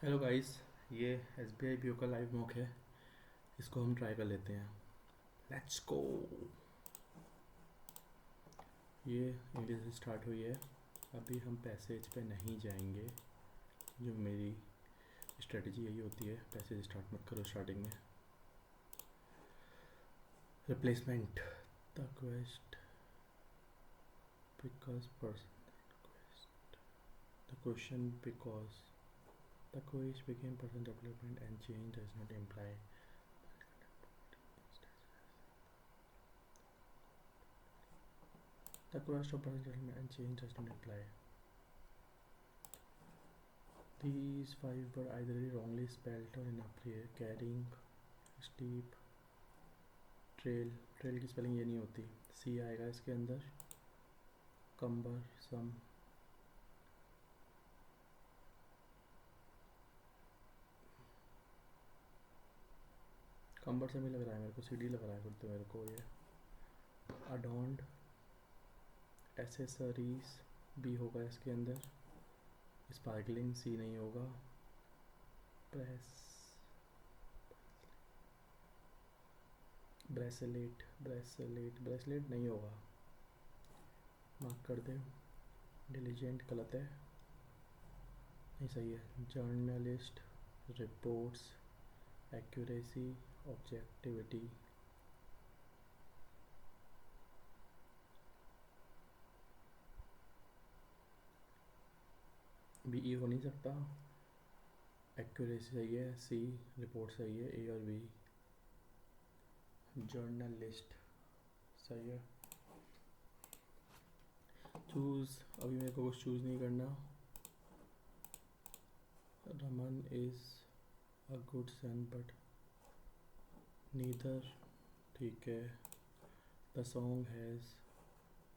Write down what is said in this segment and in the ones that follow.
Hello guys. ये S B I P O का live mock है। इसको हम ट्राई कर लेते हैं। Let's go. ये इंग्लिश से स्टार्ट हुई है। अभी हम पैसेज पे नहीं जाएंगे। जो मेरी स्ट्रेटजी यही होती है, पैसेज स्टार्ट मत करो स्टार्टिंग में। Replacement the quest because person the question because the quest became person development and change does not imply the quest of person development and change does not imply. These five were either wrongly spelled or inappropriate. Carrying steep trail की spelling ये नहीं होती। सी आएगा इसके अंदर। कम्बर सम कम्बर सम ही लग रहा है मेरे को। सीडी लग रहा है फिर तो मेरे को ये। अडॉन्ड एसेसरीज बी होगा इसके अंदर। स्पार्कलिंग सी नहीं होगा। प्रेस ब्रेसलेट नहीं होगा। मार्क कर दे। डिलीजेंट गलत है, नहीं सही है। जर्नलिस्ट रिपोर्ट्स एक्यूरेसी ऑब्जेक्टिविटी बी ई हो नहीं सकता। एक्यूरेसी सही है, सी रिपोर्ट सही है, ए और बी। जर्नलिस्ट सही है। चूज़ अभी मेरे को कुछ चूज़ नहीं करना। Raman is a good son but neither, ठीक है। The song has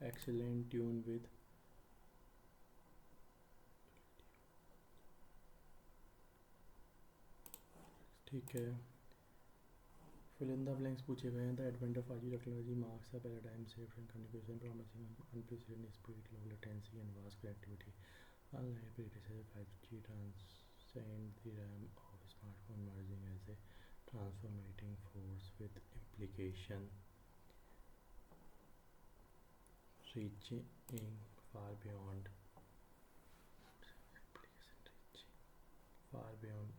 excellent tune with, ठीक है। फिल इन द ब्लैंक्स पूछे गए हैं। द एडवेंट ऑफ आर्जी technology marks a paradigm shift in communication promising unprecedented speed low latency and vast connectivity unlike predecessor 5G transcend the realm of smartphone merging as a transformating force with implication reaching far beyond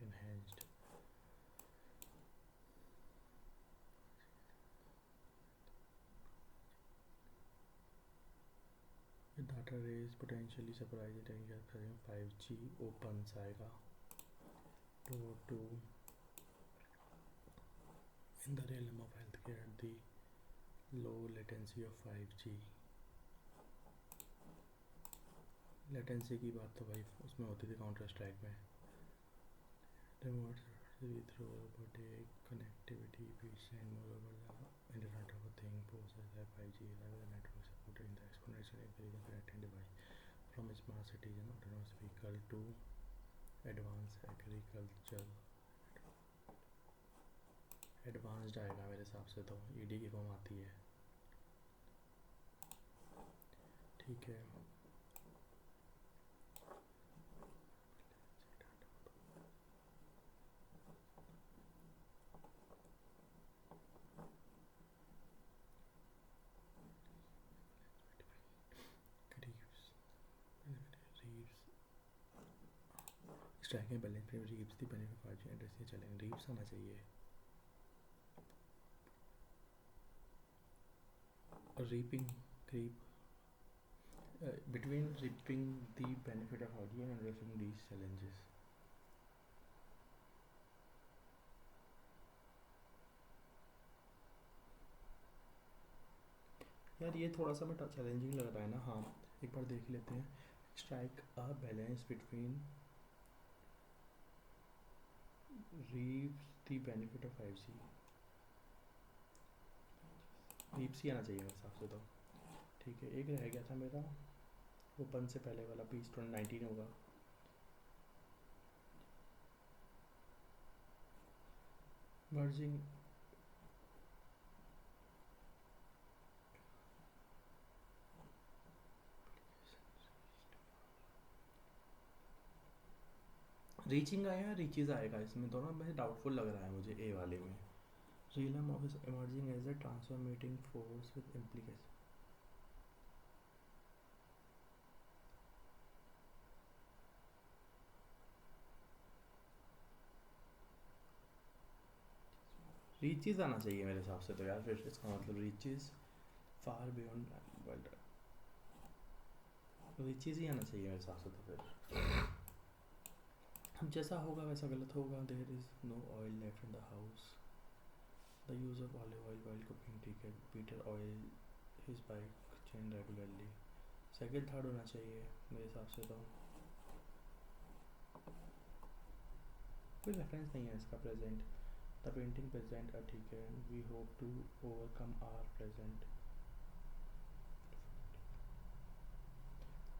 enhanced with data rays potentially surprising 5G opens आएगा door to in the realm of healthcare the low latency of 5G। Latency की बात तो भाई उसमें होती थी counter strike में। Remote through robotic connectivity efficient moreover the internet of a thing poses that 5G rather than network supported in the exponential increase of connected device from smart cities and autonomous vehicle to advanced agriculture। Advanced आएगा मेरे हिसाब से तो ED की form आती है, ठीक है। स्ट्राइकिंग बैलेंस पे reaps the benefit 5G address ये चलेंगे। रीप्स आना चाहिए। Reaping creep between reaping the benefit of 5G and addressing these challenges। यार ये थोड़ा सा मैं चैलेंजिंग लग रहा है ना। हाँ एक बार देख लेते हैं। Strike a balance between reaps the benefit of 5G। Reaps ही आना चाहिए मेरे हिसाब से तो, ठीक है। एक रह गया था मेरा, वो बन से पहले वाला 2019 होगा। मर्जिंग रीचिंग आया रीचेज आएगा, इसमें दोनों में डाउटफुल लग रहा है मुझे ए वाले में। Realm of emerging as a transforming force with implication. Reaches आना चाहिए मेरे हिसाब से तो यार, फिर इसका मतलब reaches far beyond world, reaches ही आना चाहिए मेरे हिसाब से तो फिर। अब जैसा होगा वैसा गलत होगा। There is no oil left in the house, the use of olive oil while cooking, ठीक है। Peter oil his bike chain regularly, second third होना चाहिए मेरे हिसाब से तो। कोई रेफरेंस नहीं है इसका। प्रेजेंट, द पेंटिंग प्रेजेंट, ठीक है। We hope to overcome our present,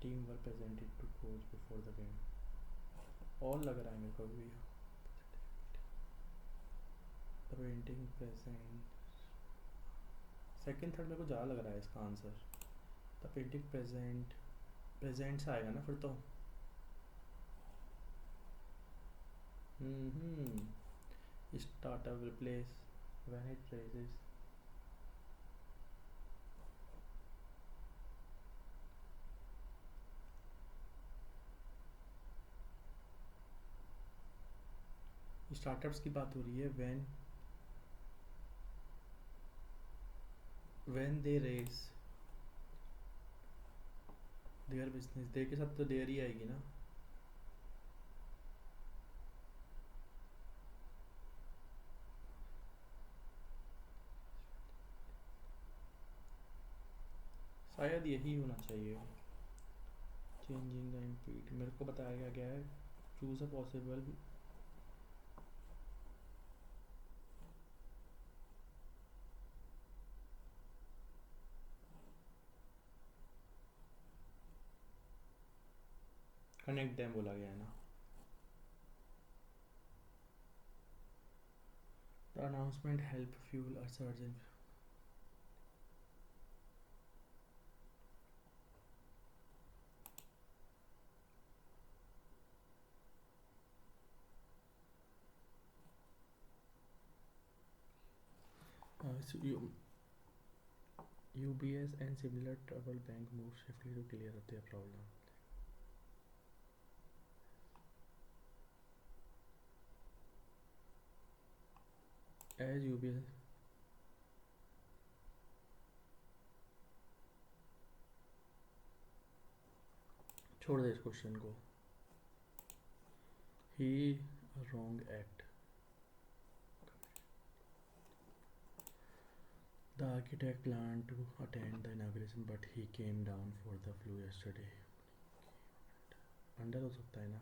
team work presented to coach before the game, all लग रहा है मेरे को भी। The painting present, second third मेरे को ज़्यादा लग रहा है इसका answer. The painting present, present से आएगा ना फिर तो। Startup replace when it praises, startups की बात हो रही है। When they race their business, they के साथ तो देयर ही आएगी ना। शायद यही होना चाहिए। चेंजिंग द इम्पीट, मेरे को बताया गया है choose a possible, connect them बोला गया है ना। The announcement help fuel a surge in, UBS and similar trouble bank move swiftly to clear up their problem. As UBS, छोड़ दे इस क्वेश्चन को। He wrong act. The architect planned to attend the inauguration but he came down for the flu yesterday. Under हो सकता है ना,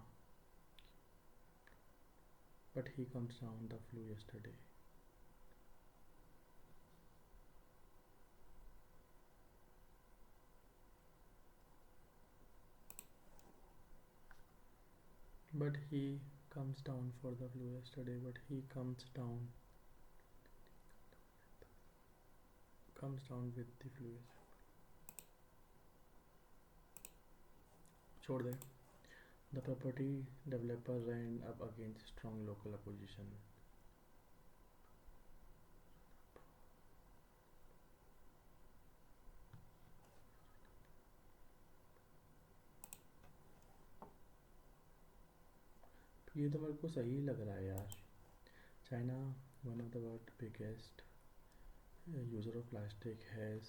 but he comes down the flu yesterday. But he comes down for the flu yesterday. But he comes down with the flu. छोड़ दे। The property developer ran up against strong local opposition. ये तो मेरे को सही लग रहा है यार। China, one of the world's biggest user of plastic, has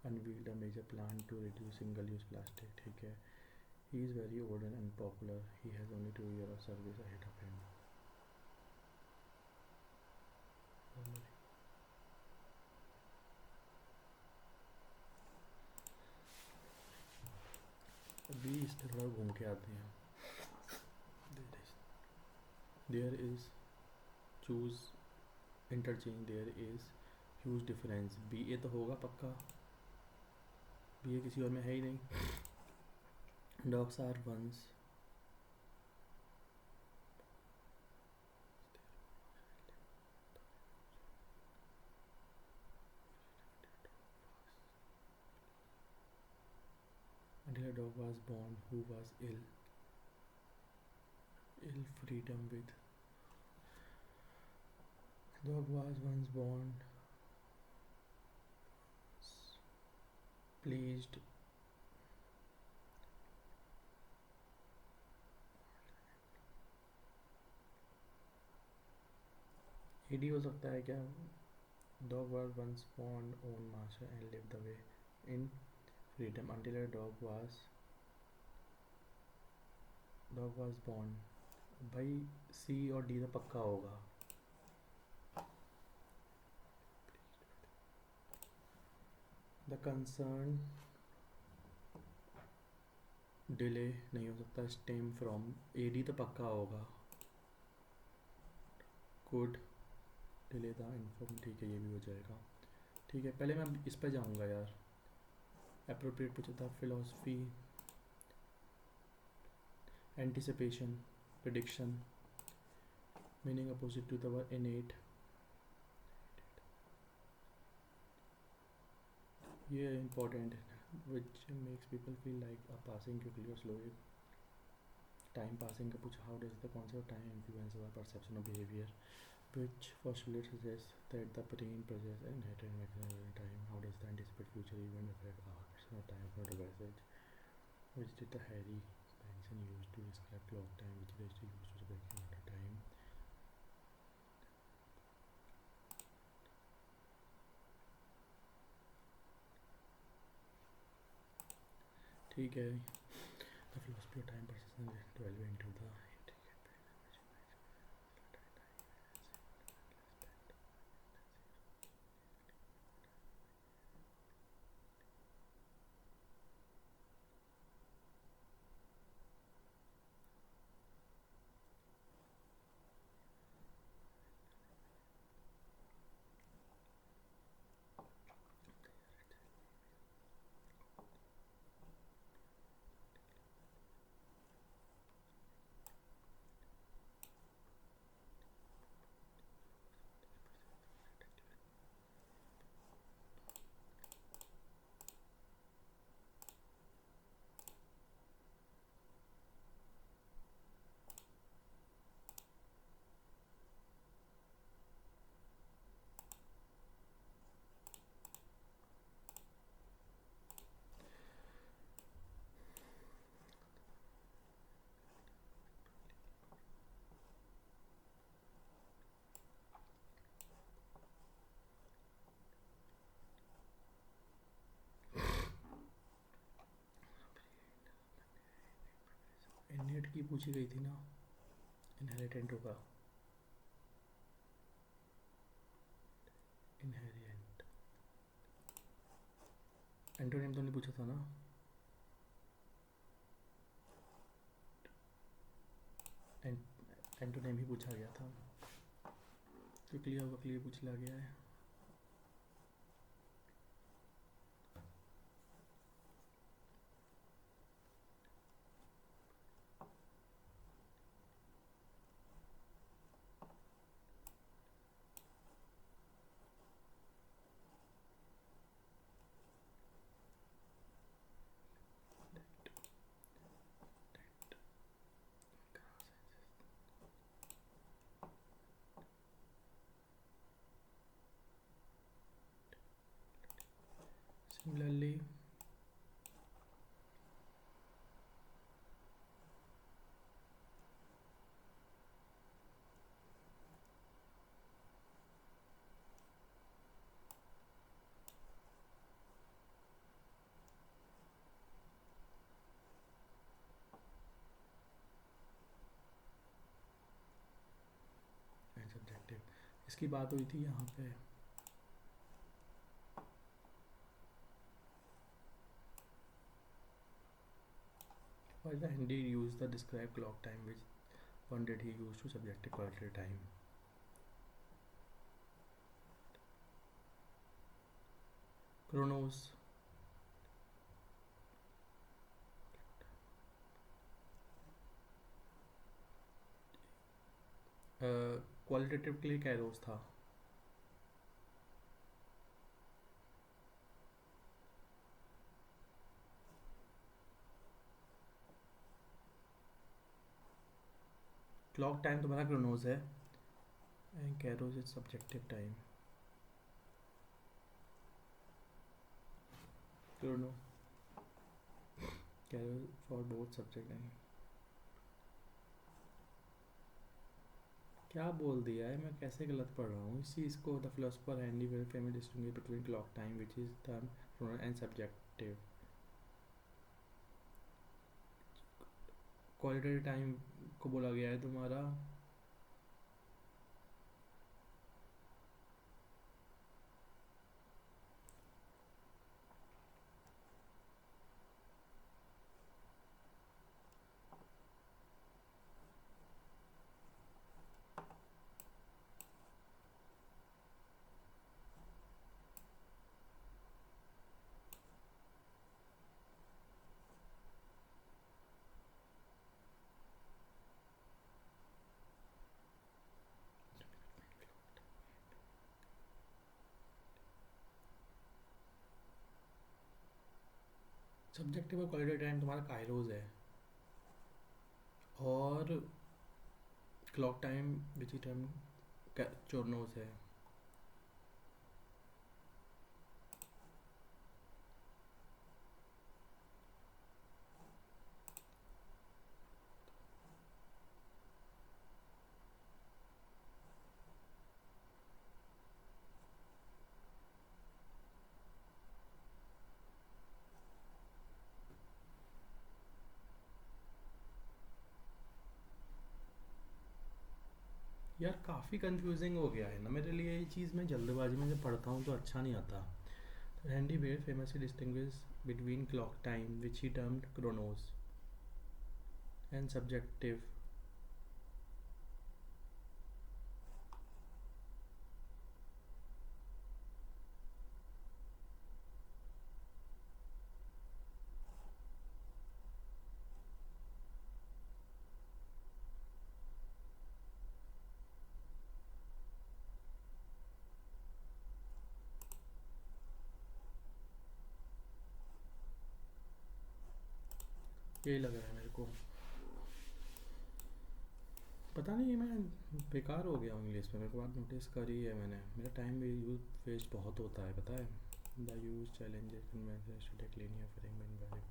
unveiled a major plan to reduce single-use plastic. ठीक है। He is very old and unpopular. He has only 2 years of service ahead of him. अभी इस तरह घूम के आते हैं। There is choose interchange. There is huge difference. BA तो होगा पक्का, BA किसी और में है ही नहीं। Dogs are ones. Until a dog was born who was ill. ill freedom with. Dog was once born, pleased. ED हो सकता है क्या? Dog was once born, own master, and lived the way in freedom until a dog was born. भाई सी और D तो पक्का होगा. The concern delay नहीं हो सकता. Stem from. एडी तो पक्का होगा. कुड डिले था इन्फॉर्म. ठीक है, ये भी हो जाएगा. ठीक है, पहले मैं इस पर जाऊंगा यार. अप्रोप्रिएट पूछा था. Philosophy, anticipation, prediction, meaning opposite to the word innate. ये इम्पोर्टेंट है. Which makes people feel like passing quickly और स्लोली. टाइम पासिंग का पूछा. How does the concept of time influence our perception of behaviour. Which postulate suggests that the brain possesses inherent mechanism in time. How does the anticipate future event affect our perception of time from the passage? Which did the Harry Benson use to describe clock time? Which is used to breaking out of time? ठीक है. The philosophy of time perception is delve into the inherit की पूछी गई थी ना. Inherent होगा. इनहेरिएंट. Antonym तो नहीं पूछा था ना. एंटोनिम ही पूछा गया था. तो क्लियर पूछ लिया गया है. Similarly, and subjective. इसकी बात हुई थी यहाँ पे. Why did Andy use the described clock time? Which one did he use to subjective qualitative time? Chronos. Qualitative के लिए कैरोस था. क्लॉक टाइम तुम्हारा क्रोनोस है and Carolus is subjective time. Chrono Carolus for both subject time. क्या बोल दिया है, मैं कैसे गलत पढ़ रहा हूँ इस चीज़ को. The philosopher handy well famous distinguish between clock time which is term Chronos and subjective. Qualitative time को बोला गया है तुम्हारा. सब्जेक्टिव और क्वालिटेटिव टाइम तुम्हारा काइरोज है और clock time which is term chronos है. यार काफ़ी कंफ्यूजिंग हो गया है ना मेरे लिए ये चीज़. मैं जल्दबाजी में जब पढ़ता हूँ तो अच्छा नहीं आता. Handy well famously distinguish between clock time which he termed Chronos and subjective. यही लग रहा है मेरे को. पता नहीं मैं बेकार हो गया हूँ इंग्लिश में. मेरे को बात नोटिस करी है मैंने. मेरा टाइम भी यूज वेस्ट बहुत होता है पता है. The use challenges convinces to take linear fragment value.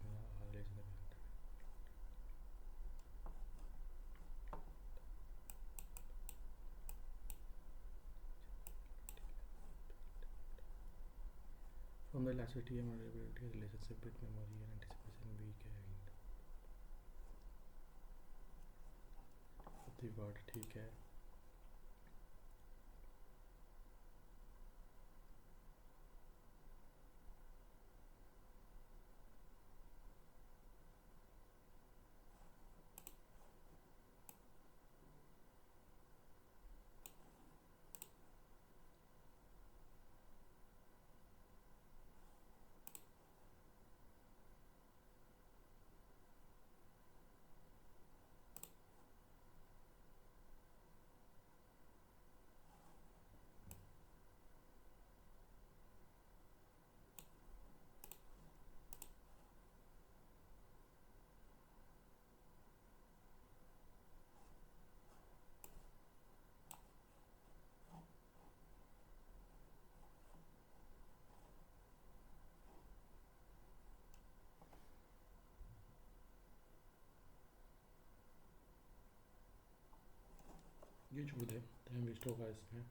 From the elasticity and variability relationship with memory and anticipation we can the word. ठीक है. ये छोड़ दे, टाइम वेस्ट होगा इसमें.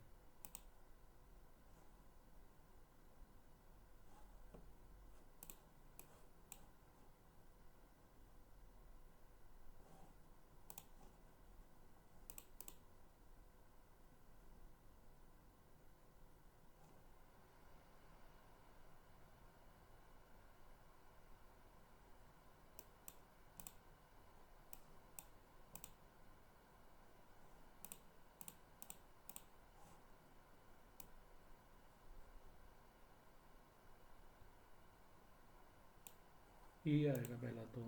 ये आएगा पहला तो.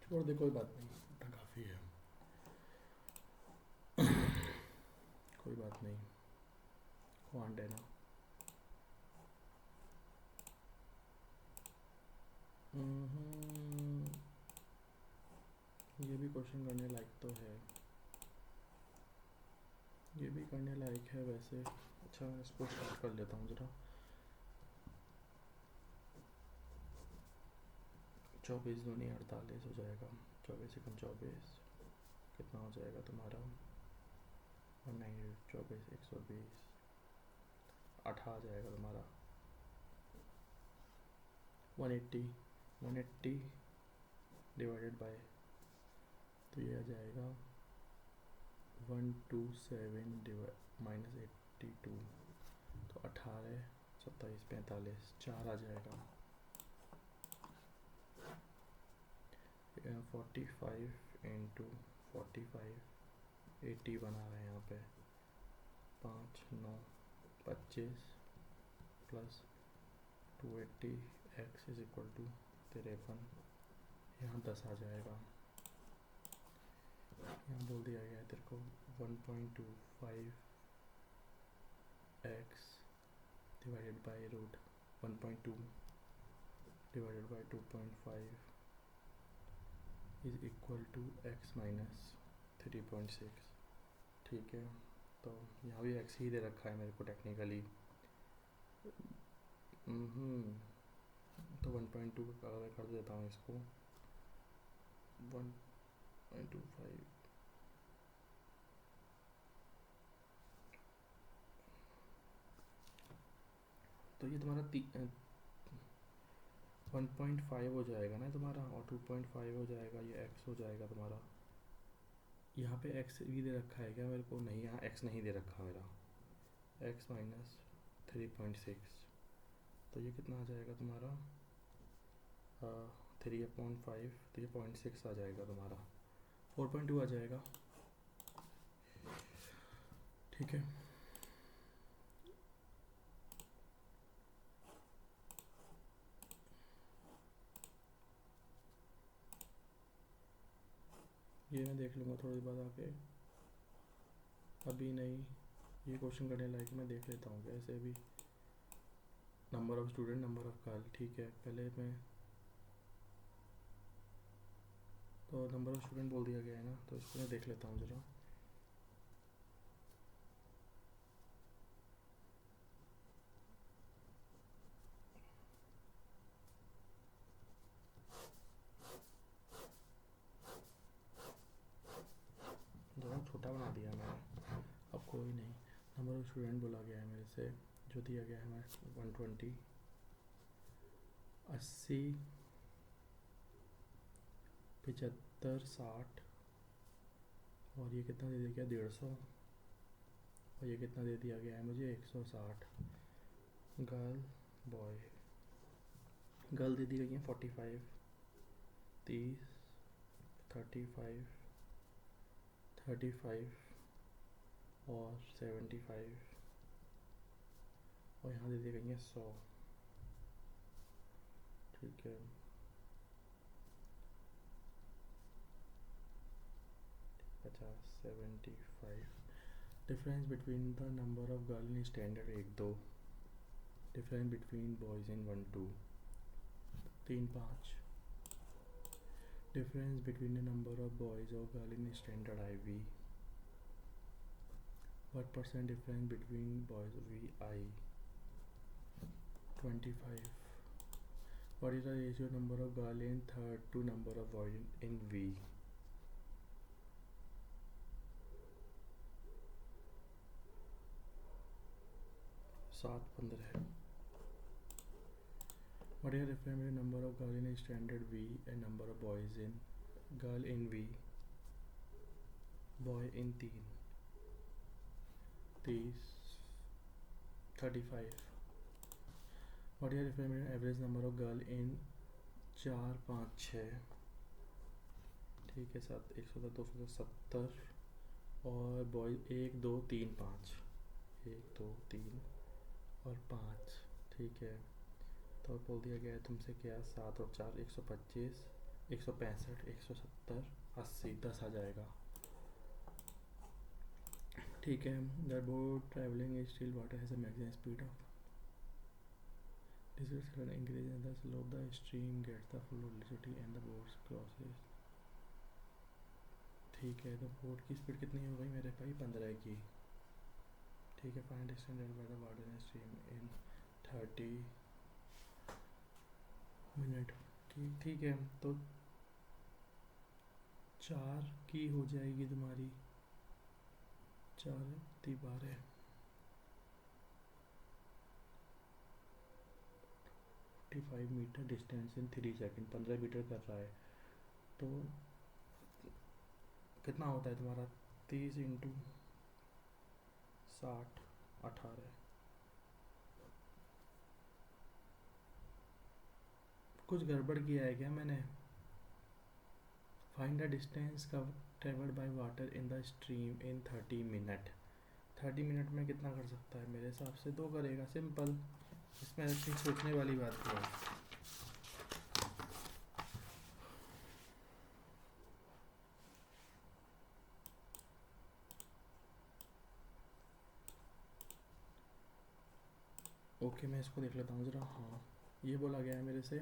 छोड़ दे, कोई बात नहीं, इतना काफ़ी है। कोई बात नहीं, क्वांट है ना। ये भी क्वेश्चन करने लायक तो है, ये भी करने लायक है वैसे। अच्छा, इसको स्टार्ट कर लेता हूँ ज़रा। 24 दूनी 48 हो जाएगा, 24 एकम 24, कितना हो जाएगा तुम्हारा 190, 24 120, 8 आ जाएगा तुम्हारा 180, 180 डिवाइडेड बाय, तो ये आ जाएगा 127 माइनस 82, तो 18 27 45 4 आ जाएगा। 45 इंटू 45 80 बना रहे हैं यहाँ पे, 5 9 25 plus 280 x is equal to 53, यहाँ 10 आ जाएगा। यहाँ बोल दिया गया है तेरे को 1.25 x divided by root 1.2 divided by 2.5 is equal to x minus 3.6। ठीक है, तो यहाँ भी एक्स ही दे रखा है मेरे को टेक्निकली। तो 1.2 अगर कर देता हूँ इसको 1.25, तो ये तुम्हारा 1.5 हो जाएगा ना तुम्हारा, और 2.5 हो जाएगा, ये एक्स हो जाएगा तुम्हारा। यहाँ पे एक्स भी दे रखा है क्या मेरे को? नहीं, यहाँ एक्स नहीं दे रखा मेरा, एक्स माइनस 3.6, तो ये कितना आ जाएगा तुम्हारा 3/5, तो ये 0.6 आ जाएगा तुम्हारा, 4.2 आ जाएगा। ठीक है, ये मैं देख लूँगा थोड़ी बाद आके, अभी नहीं। ये क्वेश्चन करने लायक मैं देख लेता हूँ कैसे भी। Number of student, number of girl, ठीक है, पहले मैं तो नंबर ऑफ़ स्टूडेंट बोल दिया गया है ना, तो इसको मैं देख लेता हूँ ज़रा। ज़रा छोटा बना दिया मैंने, अब कोई नहीं। नंबर ऑफ़ स्टूडेंट बोला गया है मेरे से, जो दिया गया है हमारे 120, 80, 75, 60, और ये कितना दे दिया गया 150, और ये कितना दे दिया गया है मुझे 160। गर्ल बॉय, गर्ल दे दी गई है 45, 30, 35, 35 और 75, और यहाँ दे दी गई है 100। ठीक है, 50, 75। Difference between the number of girl in standard 1 2, difference between boys in 1 2 3 5, difference between the number of boys और girl in standard IV, what percent difference between boys VI, 25, what is the ratio number of girl in third to number of boys in V, 7 15, what is the difference between number of girl in standard V and number of boys in girl in V, boy in 3 30 35, what is the difference between average number of girl in 4 5 6, ठीक है, 7 110 270, और boy 1 2 3 5, 1 2 3 और 5। ठीक है, तो बोल दिया गया है तुमसे क्या, 7 और 4 125, 165, 170, 80, 10 आ जाएगा। ठीक है। The boat travelling is still water has a maximum speed of this is an increase in the slope the stream gets the full velocity and the boat crosses। ठीक है, तो बोट की स्पीड कितनी हो गई मेरे भाई? 15 की। ठीक है, find distance by the water in stream in 30 minute की। ठीक है, तो 4 की हो जाएगी तुम्हारी, 4 12 45 metre distance in 3 second, 15 metre कर रहा है। तो कितना होता है तुम्हारा? 30 इंटू 60, 18। कुछ गड़बड़ किया है क्या मैंने? फाइंड द डिस्टेंस कव travelled by water in the stream in 30 minute. 30 minute में कितना कर सकता है? मेरे हिसाब से 2 करेगा, सिंपल। इसमें इतनी सोचने वाली बात क्या है? ओके, मैं इसको देख लेता हूँ ज़रा। हाँ, ये बोला गया है मेरे से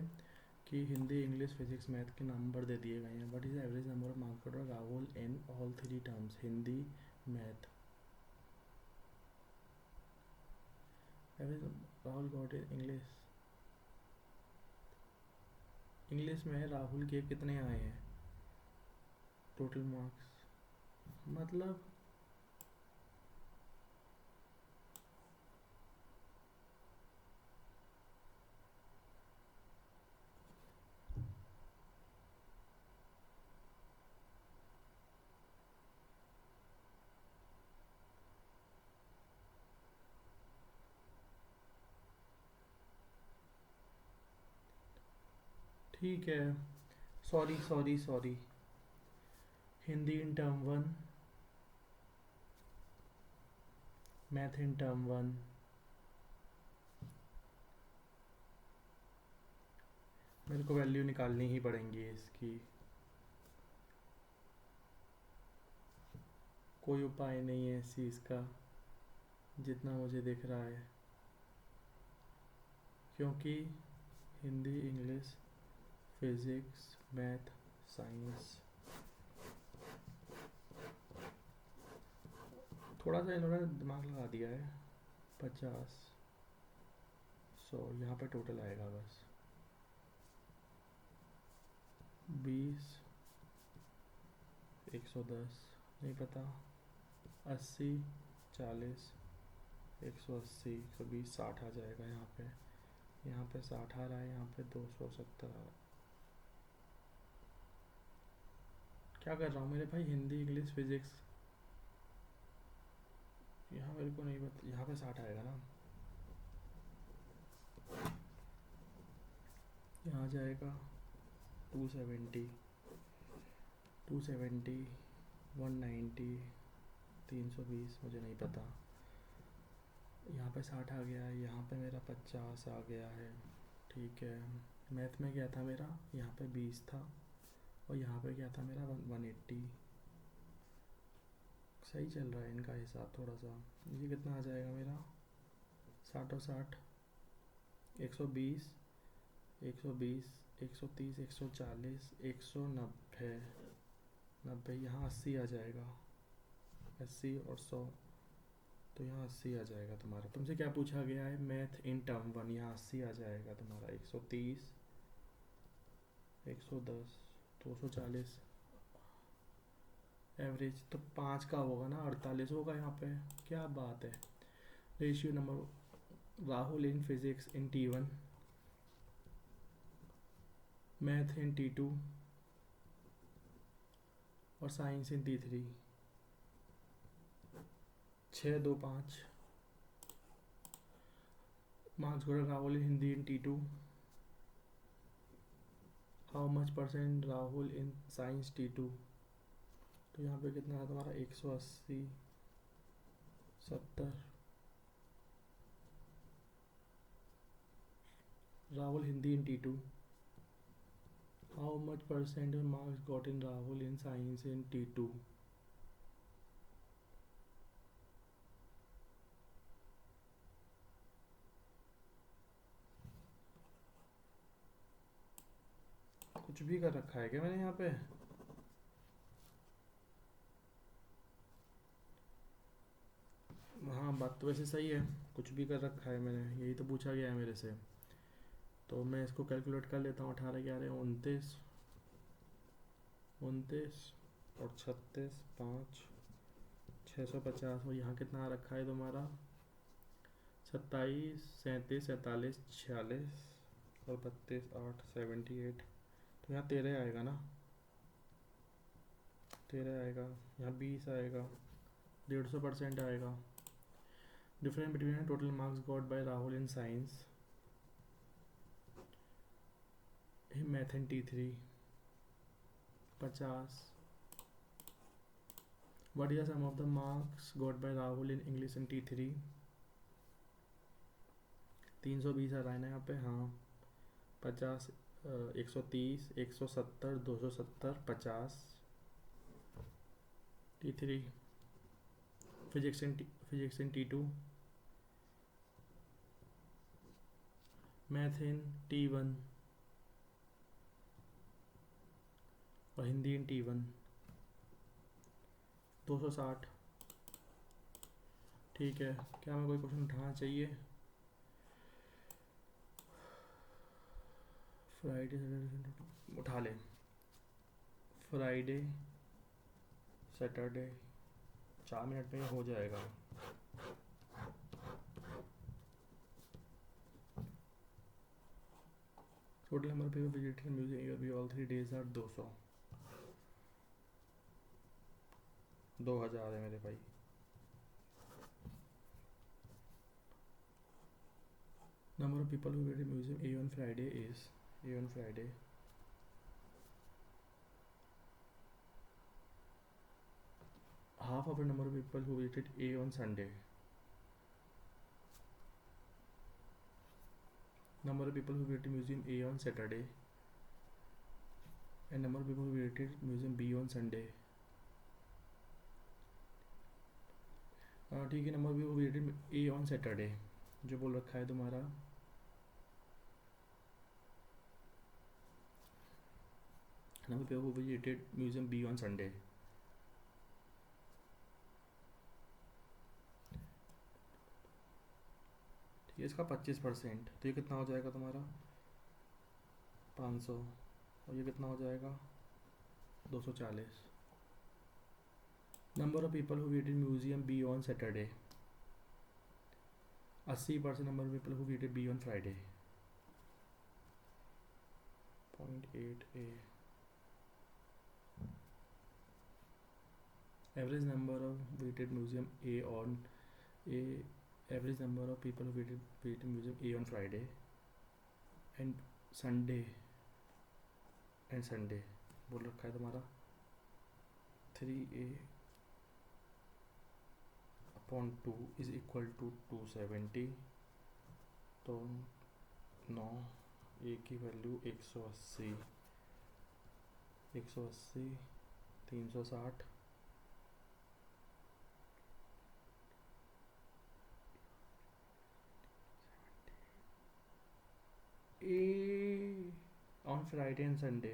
कि हिंदी, इंग्लिश, फिजिक्स, मैथ के नंबर दे दिए गए हैं। What is average number of marks for Rahul in all 3 terms? Hindi, math, average Rahul got in English. English में राहुल के कितने आए हैं टोटल मार्क्स? मतलब ठीक है, sorry sorry sorry. Hindi in term 1, math in term 1, मेरे को वैल्यू निकालनी ही पड़ेंगी इसकी, कोई उपाय नहीं है इस चीज़ का जितना मुझे दिख रहा है, क्योंकि Hindi, English, physics, math, science, थोड़ा सा इन्होंने दिमाग लगा दिया है। 50, 100 यहाँ पे टोटल आएगा बस। 20, 110 नहीं पता, 80, 40, 180, 120, 60 आ जाएगा यहाँ पे। यहाँ पे 60 आ रहा है, यहाँ पे 270 आ रहा है। क्या कर रहा हूँ मेरे भाई? हिंदी, इंग्लिश, फिजिक्स, यहाँ मेरे को नहीं पता। यहाँ पे 60 आएगा ना, यहाँ जाएगा 270, 270, 190, 320, मुझे नहीं पता। यहाँ पे 60 आ गया है, यहाँ पे मेरा 50 आ गया है। ठीक है, मैथ में क्या था मेरा? यहाँ पे 20 था, और यहाँ पे क्या था मेरा? 180। सही चल रहा है इनका हिसाब थोड़ा सा। ये कितना आ जाएगा मेरा? 60 और 60, 120, 120, 130, 140, 190, 90, यहाँ 80 आ जाएगा, 80 और 100, तो यहाँ 80 आ जाएगा तुम्हारा। तुमसे क्या पूछा गया है? मैथ इन टर्म 1, यहाँ 80 आ जाएगा तुम्हारा। 130, 110, 240, एवरेज तो 5 का होगा ना, 48 होगा यहाँ पे। क्या बात है। Ratio number Rahul in physics in T1, math in T2 और साइंस इन T3। 6, 2, 5। मार्क्स गोरा राहुल इन हिंदी इन T2, how much percent Rahul in science T2। तो यहाँ पे कितना है तुम्हारा? 180, 70। राहुल हिंदी इन T2, how much percent marks got in Rahul in science in T2? कुछ भी कर रखा है क्या मैंने यहाँ पे? हाँ, बात तो वैसे सही है, कुछ भी कर रखा है मैंने, यही तो पूछा गया है मेरे से। तो मैं इसको कैलकुलेट कर लेता हूँ। 18 11 29, 29 और 36, 5, 650। और यहाँ कितना आ रखा है तुम्हारा? 27 37 47 46 और 32 8 78। तो यहाँ 13 आएगा ना? 13 आएगा, यहाँ 20 आएगा, 150% आएगा। Difference between total marks got by Rahul in science math in T3 50। What is the sum of the marks got by Rahul in English in T3? 320 आ रहा है ना यहाँ पे? हाँ, 50, 130, 170, 270, 50। T3 physics in T2, math in T1 और हिंदी इन T1 260। ठीक है, क्या हमें कोई क्वेश्चन उठाना चाहिए? फ्राइडे उठा ले। फ्राइडे सैटरडे 4 मिनट में हो जाएगा। Total number of people visited museum all 3 days are 200। 2000 है मेरे भाई। Number of people who visited museum A on Friday is A on Friday. Half of the number of people who visited A on Sunday. Number of people who visited museum A on Saturday. And number of people who visited museum B on Sunday. ठीक है, number of people visited A on Saturday जो बोल रखा है तुम्हारा। Number of people who visited museum B on Sunday। ठीक है, इसका 25%, तो ये कितना हो जाएगा तुम्हारा? 500। और ये कितना हो जाएगा? 240। Number of people who visited museum B on Saturday। 80% number of people who visited B on Friday। 0.8A। Average number of visited museum A on A। Average number of people who visited museum A on Friday and Sunday बोल रखा है तुम्हारा 3A upon 2 is equal to 270। तो 9 A की value 180, 360। A on Friday and Sunday.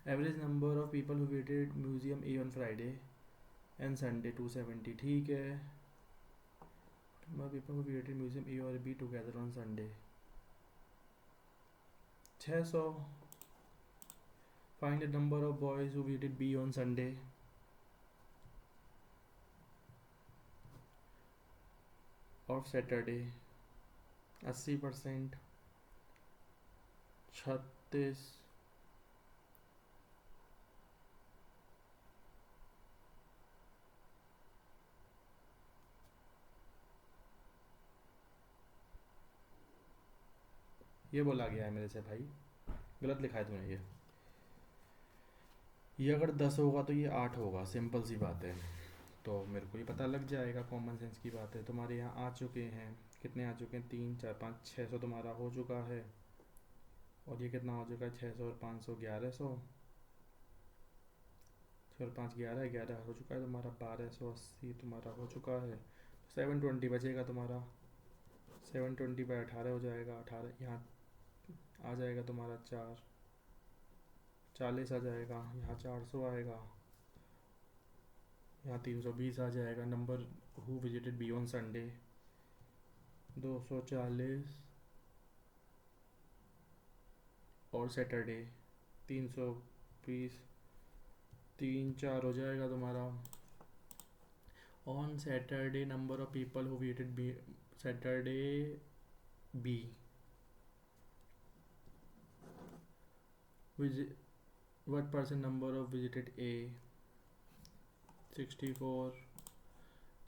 Average number of people who visited museum A on Friday and Sunday 270। ठीक है, number of people who visited museum A और B together on Sunday 600। Find the number of boys who visited B on Sunday of Saturday 80%। 36। ये बोला गया है मेरे से भाई, गलत लिखा है तूने। ये अगर 10 होगा तो ये 8 होगा, सिंपल सी बात है। तो मेरे को ये पता लग जाएगा, कॉमन सेंस की बात है। तुम्हारे यहाँ आ चुके हैं, कितने आ चुके हैं? 3 4 5 600 तुम्हारा हो चुका है। और ये कितना हो चुका है, 600 और 500 1100, 6 और 5 11, 11 हो चुका है तुम्हारा, 1280 तुम्हारा हो चुका है। 720 बचेगा तुम्हारा, 720 बाई 18 हो जाएगा, 18 यहाँ आ जाएगा तुम्हारा 40 आ जाएगा, यहाँ 400 आएगा, यहाँ 320 आ जाएगा। Number who visited B on Sunday 240 और सैटरडे 320, 3 4 हो जाएगा तुम्हारा। On Saturday number of people who visited B Saturday B what percent number of visited A 64,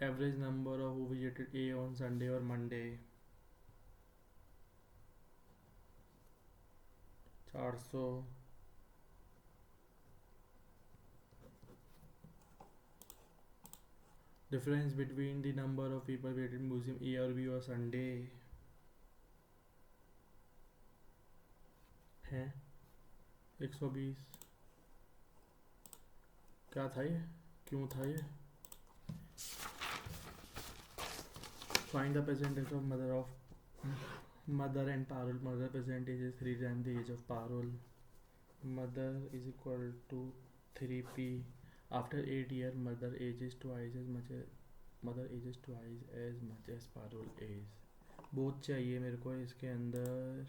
average number of who visited A on Sunday or Monday 400, difference between the number of people visited museum A or B or Sunday है 120। क्या था ये, क्यों था ये? Find the percentage of mother and Parul. Mother percentage is 3 times the age of Parul. Mother is equal to 3p. After 8 years, mother ages twice as much as Parul is. Both चाहिए मेरे को इसके अंदर।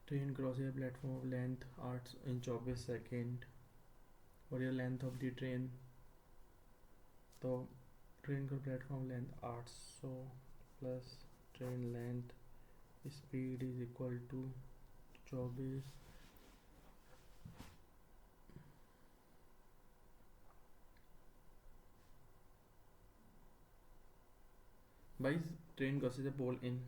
Train crosses platform length 8 in 24 second. और ये length of the train, तो train का platform length 800 plus train length speed is equal to 24। भाई ट्रेन क्रॉसेस है पोल इन,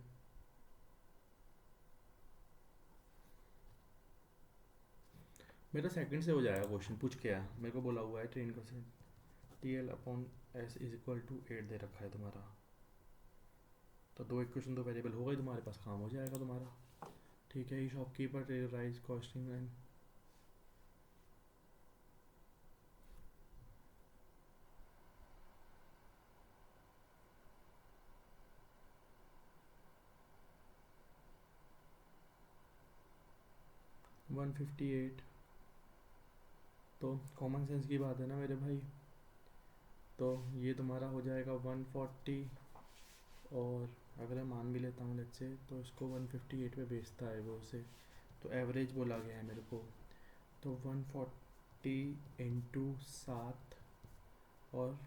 मेरा सेकंड से हो जाएगा क्वेश्चन, पूछ के आया मेरे को बोला हुआ है train crosses TL upon S is equal to 8 दे रखा है तुम्हारा, तो 2 इक्वेशन तो वेरिएबल होगा ही तुम्हारे पास, काम हो जाएगा तुम्हारा। ठीक है, शॉपकीपर राइज कॉस्टिंग एंड 158, तो कॉमन सेंस की बात है ना मेरे भाई, तो ये तुम्हारा हो जाएगा 140, और अगर मैं मान भी लेता हूँ लेट्स से, तो इसको 158 पे बेचता है वो उसे, तो एवरेज बोला गया है मेरे को, तो 140 इंटू 7 और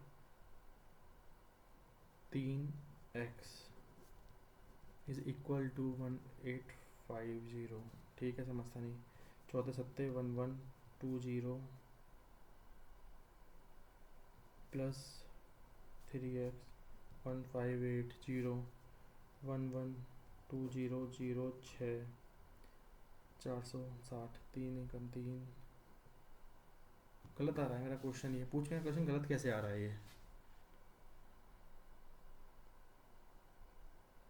3x इज इक्वल टू 1850। ठीक है, समझता नहीं, 14 सत्ते 1120 प्लस 3x 1580 112006 460 3 एकम 3। गलत आ रहा है मेरा क्वेश्चन, ये पूछ मेरा क्वेश्चन गलत कैसे आ रहा है, ये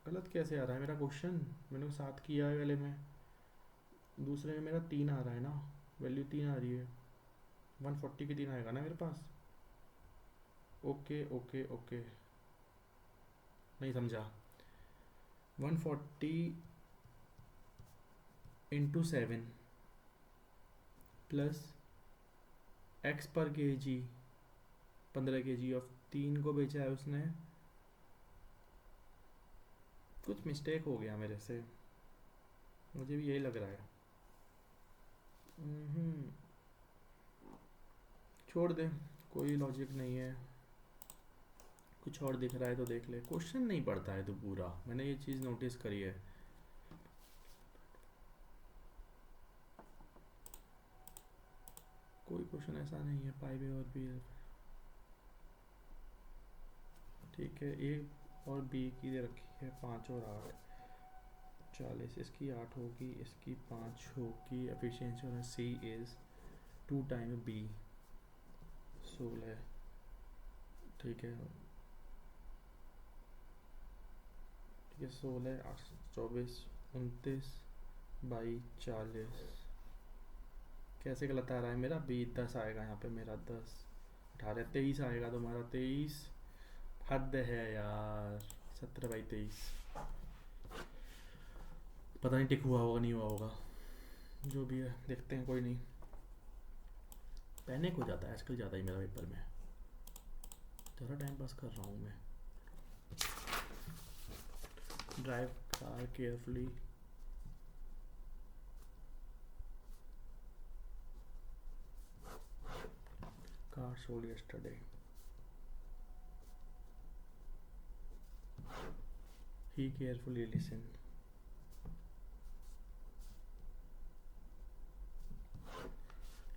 गलत कैसे आ रहा है मेरा क्वेश्चन? मैंने 7 किया है पहले में, दूसरे में मेरा 3 आ रहा है ना, वैल्यू 3 आ रही है, 140 के 3 आएगा ना मेरे पास। ओके ओके ओके, नहीं समझा। 140 इंटू 7 प्लस x पर के जी 15 kg ऑफ 3 को बेचा है उसने, कुछ मिस्टेक हो गया मेरे से, मुझे भी यही लग रहा है। छोड़ दे, कोई लॉजिक नहीं है, कुछ और दिख रहा है तो देख ले, क्वेश्चन नहीं पढ़ता है तो पूरा, मैंने ये चीज़ नोटिस करी है। कोई क्वेश्चन ऐसा नहीं है, पाई बे और बी, ठीक है, ए और बी की दे रखी है 5 और 8 40, इसकी 8 होगी, इसकी 5 होगी, एफिशिएंसी होना सी इज़ 2 टाइम बी 16। ठीक है, 16 8 24 29 बाई 40। कैसे गलत आ रहा है मेरा? 10 आएगा यहाँ पे मेरा, 10 18 23 आएगा तुम्हारा, 23। हद है यार। 17/23। पता नहीं टिक हुआ होगा नहीं हुआ होगा, जो भी है देखते हैं, कोई नहीं। पैनिक हो जाता है आजकल ज़्यादा ही मेरा पेपर में। ज़्यादा टाइम पास कर रहा हूँ मैं। Drive car carefully. Car sold yesterday. He carefully listened.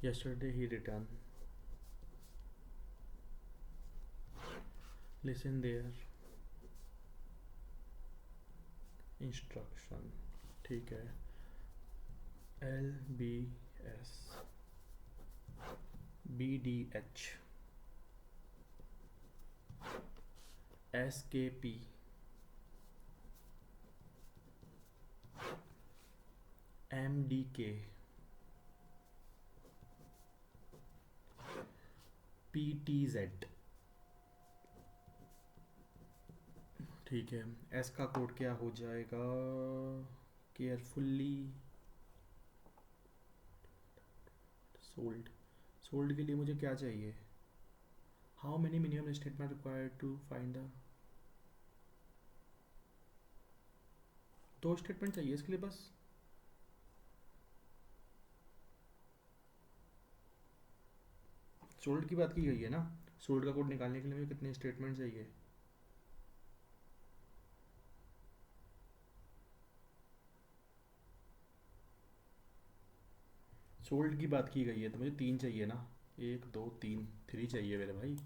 Yesterday he returned. Listen there. Instruction. ठीक है। LBS BDH SKP MDK PTZ। ठीक है। एस का कोड क्या हो जाएगा? Carefully sold. सोल्ड के लिए मुझे क्या चाहिए? How many minimum statement required to find the. 2 statement चाहिए इसके लिए बस। सोल्ड की बात की गई है ना, सोल्ड का कोड निकालने के लिए मुझे कितने स्टेटमेंट चाहिए? सोल्ड की बात की गई है तो मुझे 3 चाहिए ना, 1 2 3, 3 चाहिए मेरे भाई।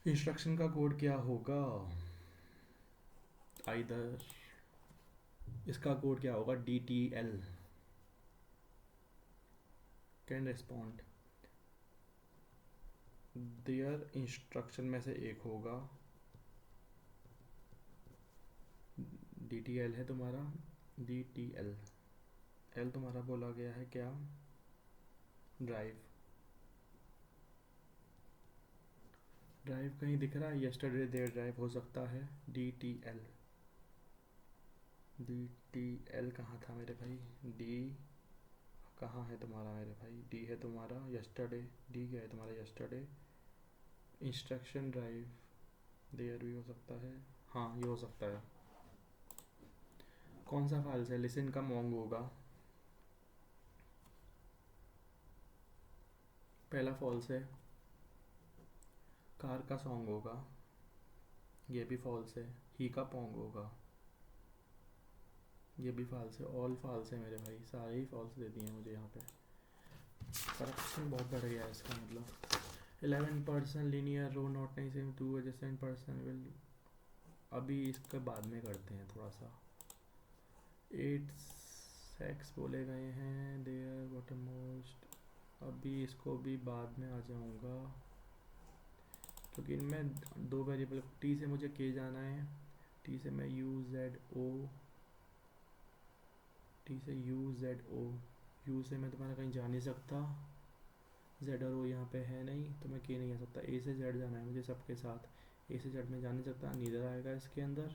इंस्ट्रक्शन का कोड क्या होगा? आइदर इसका कोड क्या होगा? DTL can respond. Their instruction में से एक होगा। DTL है तुम्हारा, DTL। L तुम्हारा बोला गया है क्या? ड्राइव। ड्राइव कहीं दिख रहा है? यस्टरडे देयर ड्राइव हो सकता है। DTL DTL कहाँ था मेरे भाई? D कहाँ है तुम्हारा मेरे भाई? D है तुम्हारा यस्टरडे। D क्या है तुम्हारा? यस्टरडे। इंस्ट्रक्शन ड्राइव देयर भी हो सकता है। हाँ ये हो सकता है। कौन सा फाइल है? लिसन का मोंग होगा। पहला फॉल्स है। कार का सॉन्ग होगा, ये भी फॉल्स है। ही का पोंग होगा, ये भी फॉल्स है। ऑल फॉल्स है मेरे भाई, सारे ही फॉल्स दे दिए मुझे यहाँ पे। करप्शन बहुत बढ़ गया है इसका मतलब। 11% लीनियर रो नॉट नहीं सेम 2 एडजेसेंट पर्सन विल। अभी इसके बाद में करते हैं थोड़ा सा। 8 सेक्स बोले गए हैं देयर बॉटम मोस्ट। अभी इसको भी बाद में आ जाऊँगा क्योंकि इनमें 2 वेरिएबल। टी से मुझे के जाना है, टी से मैं UZO, टी से UZO। यू से मैं तुम्हारा कहीं जा नहीं सकता, जेड और ओ यहाँ पे है नहीं तो मैं के नहीं आ सकता। ए से जेड जाना है मुझे सबके साथ, ए से जेड में जा नहीं सकता, नीदर आएगा इसके अंदर।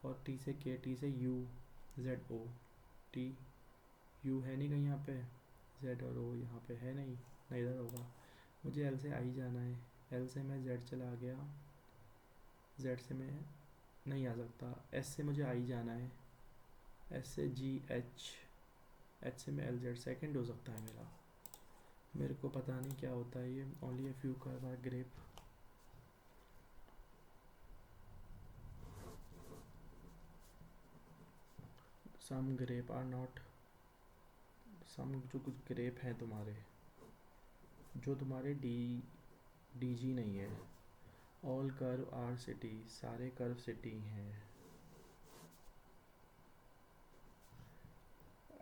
और टी से के, टी से UZO। टी यू है नहीं कहीं यहाँ पे, जेड और ओ यहाँ पे है नहीं, नीदर होगा। मुझे एल से आई जाना है, एल से मैं जेड चला गया, जेड से मैं नहीं आ सकता। एस से मुझे आई जाना है, एस से GH, एच से मैं LZ। सेकेंड हो सकता है मेरा, मेरे को पता नहीं क्या होता है ये। ओनली ए फ्यू का grape. Some grape are not, some जो कुछ ग्रेप हैं तुम्हारे, जो तुम्हारे DG नहीं है। ऑल कर्व आर सिटी, सारे कर्व सिटी हैं।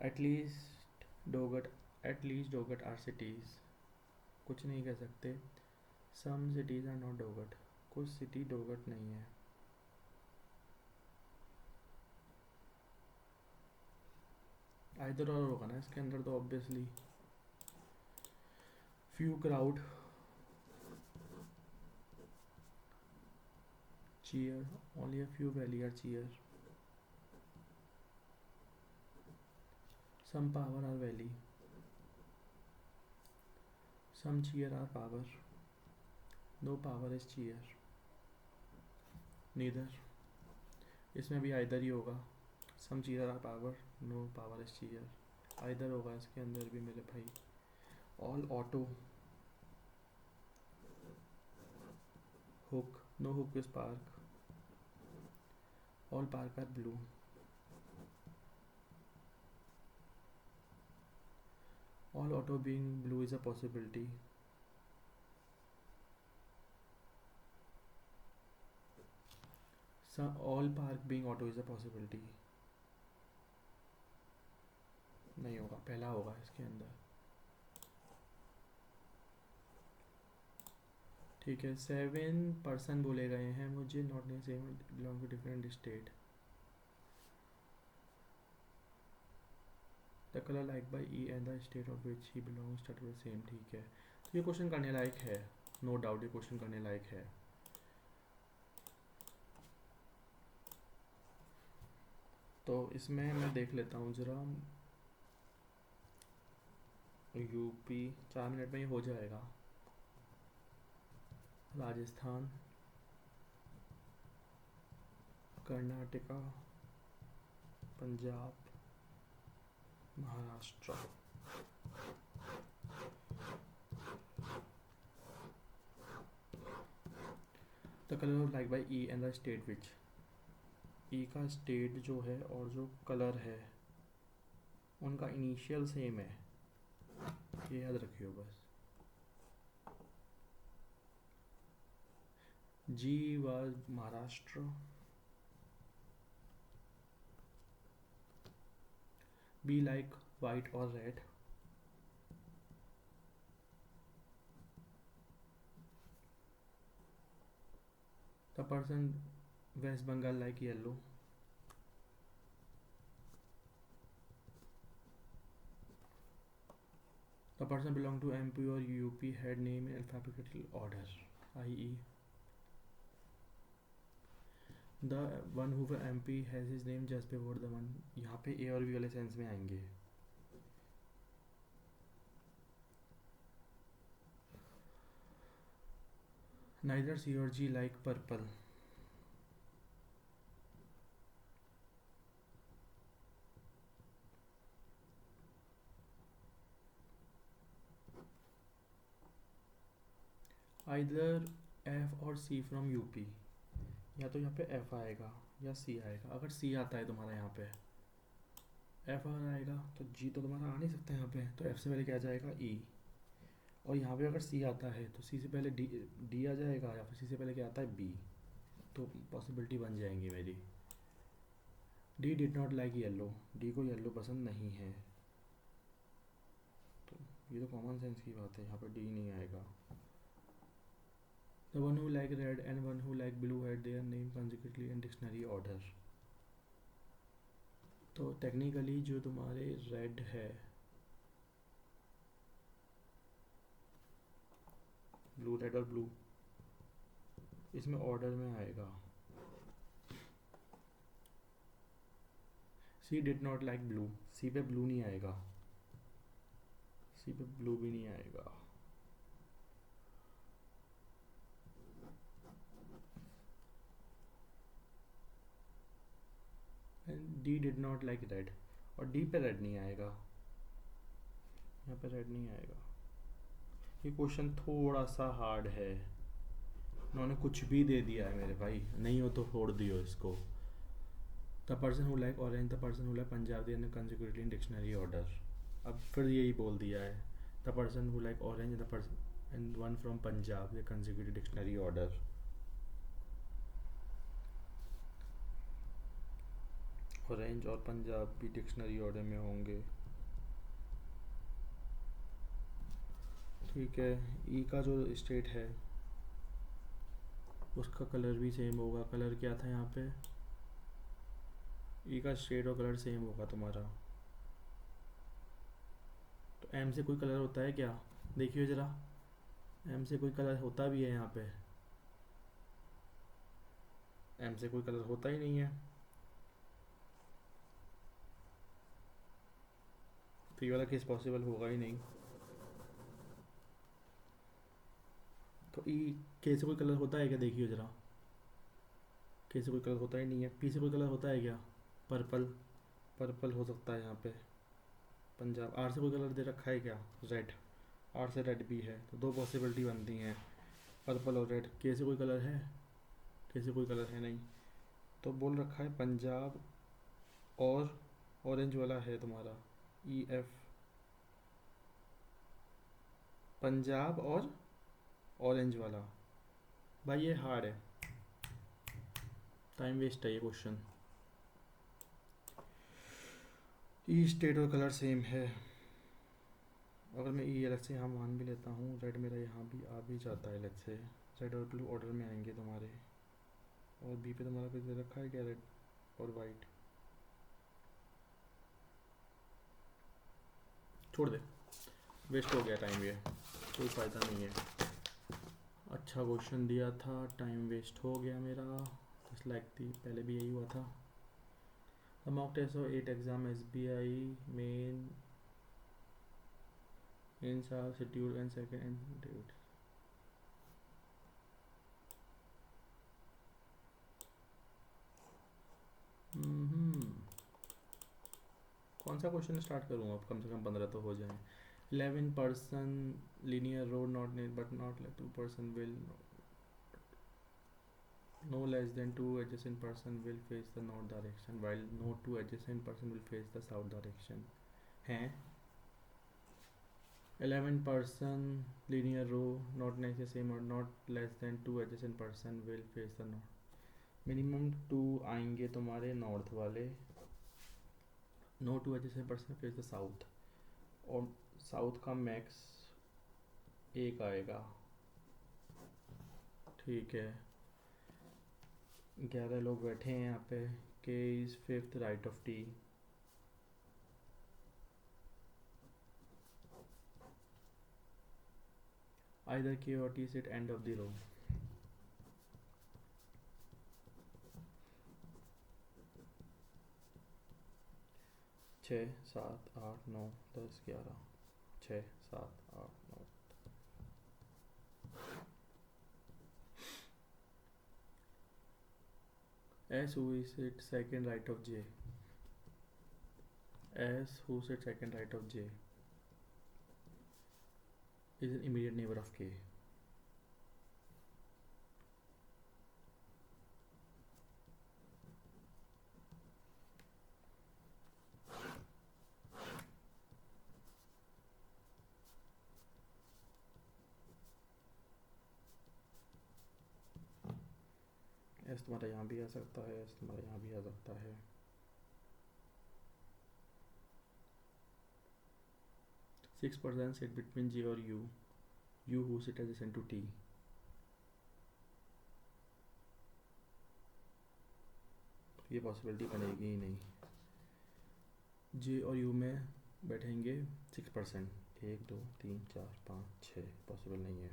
एटलीस्ट डोगट, एटलीस्ट डोगट आर सिटीज़, कुछ नहीं कह सकते। सम सिटीज़ आर नॉट डोगट, कुछ सिटी डोगट नहीं है। आइदर और होगा ना इसके अंदर तो obviously. Few crowd, cheer, only a few valley are cheer, some power are valley, some cheer are power, no power is cheer, neither, इसमें भी आइदर ही होगा, some cheer are power, no power is cheer, either होगा इसके अंदर भी मेरे भाई। all auto, hook, no hook is park, all park are blue, all auto being blue is a possibility, some all park being auto is a possibility, नहीं होगा, पहला होगा इसके अंदर। ठीक है, 7 बोले गए हैं मुझे, not same, belong to different state. The colour like by E and the state of which he belongs start with same. ठीक है, तो ये क्वेश्चन करने लायक है, नो डाउट ये क्वेश्चन करने लायक है। तो इसमें मैं देख लेता हूँ ज़रा, यूपी 4 मिनट में ही हो जाएगा। Rajasthan, Karnataka, Punjab, Maharashtra. The colour of like by E and the state which, E का स्टेट जो है और जो कलर है उनका इनिशियल सेम है, ये याद रखियो बस। G was Maharashtra, B like white और रेड, the person West Bengal like yellow, the person belong to MP और UP had name in alphabetical order, i.e. the one who for MP has his name just before the one, यहाँ पे A और B वाले sense में आएंगे। neither C or G like purple, either F और C from UP, या तो यहाँ पे F आएगा या C आएगा। अगर C आता है तुम्हारा यहाँ पे, F अगर आएगा तो G तो तुम्हारा आ नहीं सकता यहाँ पे, तो F से पहले क्या आ जाएगा E, और यहाँ पे अगर C आता है तो C से पहले D आ जाएगा, या फिर C से पहले क्या आता है B, तो पॉसिबिलिटी बन जाएंगी मेरी। D did not like yellow, D को येलो पसंद नहीं है, तो ये तो कॉमन सेंस की बात है, यहाँ पर D नहीं आएगा। The one who like red and one who like blue had their name consecutively in dictionary order, तो टेक्निकली जो तुम्हारे रेड है, ब्लू रेड और ब्लू, इसमें ऑर्डर में आएगा। सी डिड नॉट लाइक ब्लू, सी पे ब्लू नहीं आएगा, सी पे ब्लू भी नहीं आएगा। D did not like red, और डी पे रेड नहीं आएगा, यहाँ पे रेड नहीं आएगा। ये क्वेश्चन थोड़ा सा हार्ड है, उन्होंने कुछ भी दे दिया है मेरे भाई, नहीं हो तो छोड़ दियो इसको। The person who like orange, the person who like Punjab, they consecutively in dictionary order. अब फिर यही बोल दिया है, the person who like orange, the person and one from Punjab, they consecutive dictionary order. Orange और पंजाब भी डिक्शनरी ऑर्डर में होंगे। ठीक है, ई का जो स्टेट है उसका कलर भी सेम होगा। कलर क्या था यहाँ पे, ई का स्टेट और कलर सेम होगा तुम्हारा। तो एम से कोई कलर होता है क्या? देखिए ज़रा, एम से कोई कलर होता भी है यहाँ पे? एम से कोई कलर होता ही नहीं है, तो ये वाला केस पॉसिबल होगा ही नहीं। तो ई के से कोई कलर होता है क्या? देखिए ज़रा, के से कोई कलर होता ही नहीं है। पी से कोई कलर होता है क्या? पर्पल, पर्पल हो सकता है यहाँ पे। पंजाब। आर से कोई कलर दे रखा है क्या? रेड, आर से रेड भी है, तो दो पॉसिबिलिटी बनती हैं, पर्पल और रेड। के से कोई कलर है? के से कोई कलर है नहीं, तो बोल रखा है पंजाब और ऑरेंज वाला है तुम्हारा ई एफ, पंजाब और ऑरेंज वाला। भाई ये हार्ड है, टाइम वेस्ट है ये क्वेश्चन। ई स्टेट और कलर सेम है। अगर मैं ई अलग से यहाँ मान भी लेता हूँ, रेड मेरा यहाँ भी आ भी जाता है अलग से, रेड और ब्लू ऑर्डर में आएंगे तुम्हारे। और बी पे तुम्हारा कुछ दे रखा है क्या? रेड और वाइट। छोड़ दे, वेस्ट हो गया टाइम, ये कोई फ़ायदा नहीं है। अच्छा क्वेश्चन दिया था, टाइम वेस्ट हो गया मेरा, जस्ट लाइक थी पहले भी यही हुआ था। मॉक टेस्ट और 8 exam SBI main in schedule and second date. कौन सा क्वेश्चन स्टार्ट करूँ अब? कम से कम 15 तो हो जाए। 11 person linear road not near but not like 2 person will no less than 2 adjacent person will face the north direction while no 2 adjacent person will face the south direction हैं। 11 person linear row not next the same or not less than 2 adjacent person will face the north। Minimum 2 आएंगे तुम्हारे north वाले, no 2 adjacent person face the south, और south का max 1 आएगा। ठीक है, 11 लोग बैठे हैं यहाँ पे। K is fifth right of T. Either K और T sit end of the row. छः, सात, आठ, नौ, 10, 11। 6, 7, 8, 9। S who sit second right of J. S who sit second right of J is an immediate neighbor of K। S तुम्हारा यहाँ भी आ सकता है, एस तुम्हारा यहाँ भी आ सकता है। 6% sit between J और U, U who sit adjacent to T। ये पॉसिबिलिटी बनेगी ही नहीं। J और U में बैठेंगे 6%, 1, 2, 3, 4, 5, 6, पॉसिबल नहीं है।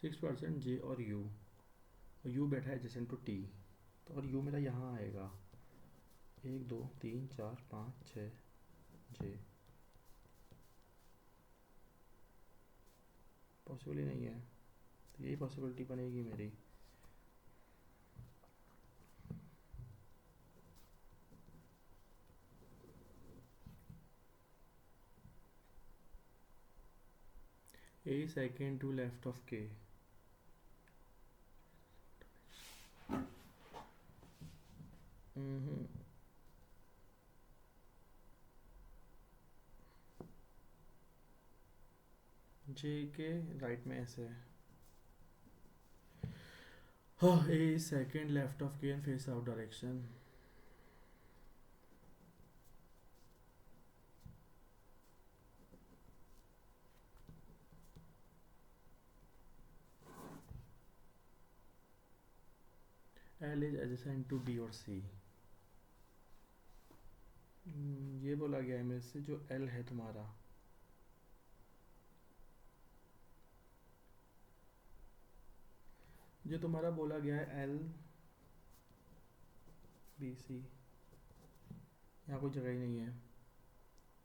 सिक्स परसेंट जे और यू बैठा है एडजेसेंट टू टी, तो और यू मेरा यहाँ आएगा 1, 2, 3, 4, 5, 6 जे, पॉसिबल ही नहीं है, तो यही पॉसिबिलिटी बनेगी मेरी। ए सेकेंड टू लेफ्ट ऑफ के। जे के राइट में ऐसे है। हाँ, ए सेकेंड लेफ्ट ऑफ के and face out direction. L is adjacent to D और C. ये बोला गया है मेरे से जो L है तुम्हारा, जो तुम्हारा बोला गया है L B C, यहाँ कोई जगह ही नहीं है.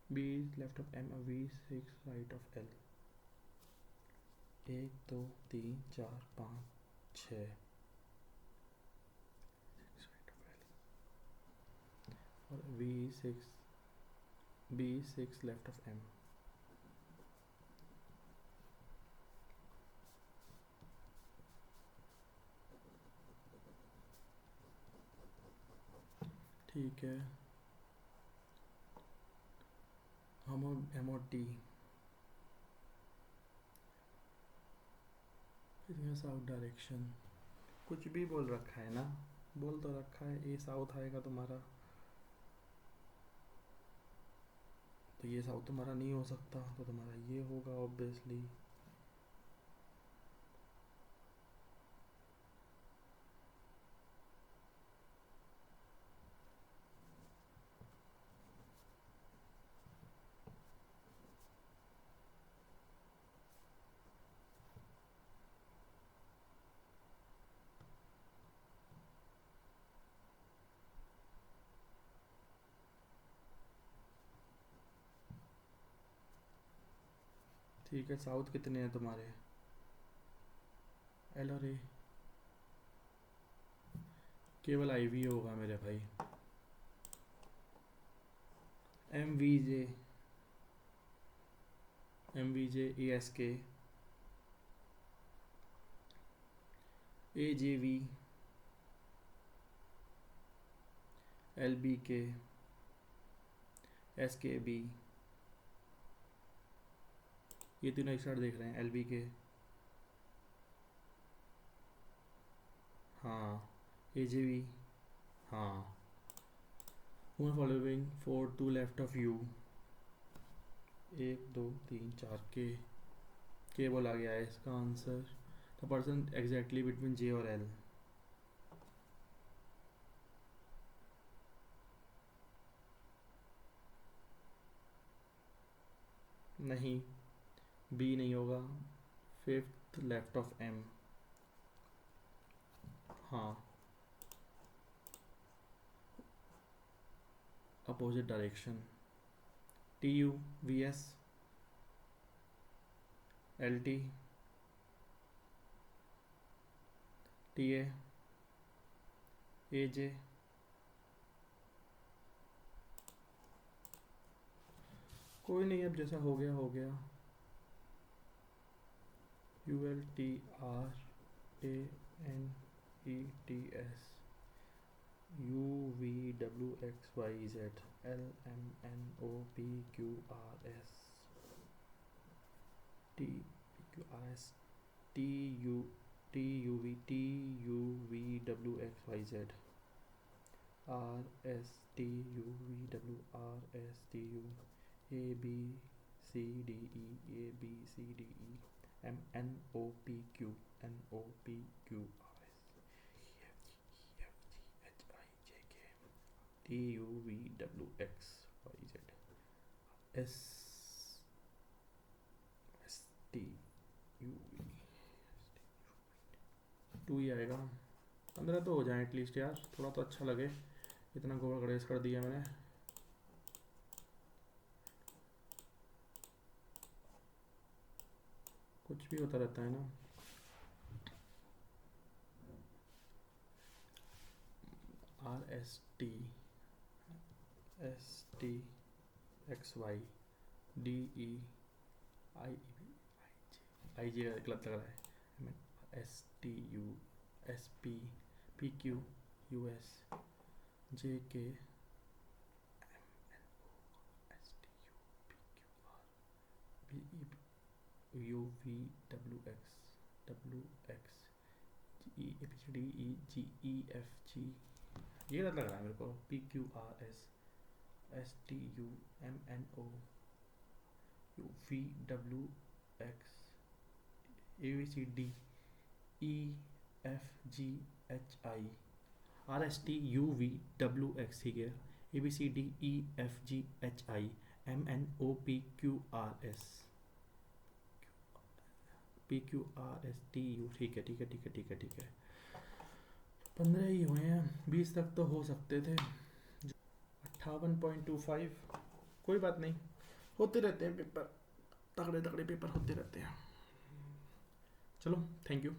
B is left of M, V is 6 right of L. 1 2 3 4 5 6 और V is 6, B is 6 left of M. ठीक है. हम M और D साउथ डायरेक्शन, कुछ भी बोल रखा है ना, बोल तो रखा है ए साउथ आएगा तुम्हारा, तो ये साउथ तुम्हारा नहीं हो सकता, तो तुम्हारा ये होगा ऑब्वियसली. ठीक है, साउथ कितने हैं तुम्हारे, एल और ए, केवल आई वी होगा मेरे भाई. M V J A S K A J V L B K S K B, ये तीनों एक साइड देख रहे हैं, एल बी के. हाँ, ए जे वी. हाँ, who following 4 2 left of U. 1 2 3 4 के बोला गया है इसका answer. The person exactly between J और एल. नहीं, बी नहीं होगा. 5th left of M. हाँ, opposite direction. T U V S L T T A J. कोई नहीं, अब जैसा हो गया हो गया. U L T R A N E T S you V W X Y Z L M N O P Q R S T Q R S T U V W X Y Z R S T U V W R S T U A B C D E M N O P Q R S H I J K T U V W X Y Z S S T U V. 2 ही आएगा. 15 तो हो जाए at least यार, थोड़ा तो अच्छा लगे. इतना गोबर गणेश कर दिया मैंने. कुछ भी होता रहता है ना. R S T X Y D E I J गलत लग रहा है. S T U S P P Q U S J K S T U P Q R U V W X E P D E G E F G. ये गलत लग रहा है मेरे को. P Q R S S T U M N O U V W X A B C D E F ji H I RSTUVWX, ठीक है, ABCDEFGHIMNOPQRS PQRSTU, ठीक है ठीक है ठीक है ठीक है ठीक है। 15 ही हुए हैं, 20 तक तो हो सकते थे। 58.25, कोई बात नहीं, होते रहते हैं पेपर, तगड़े तगड़े पेपर होते रहते हैं। चलो, थैंक यू।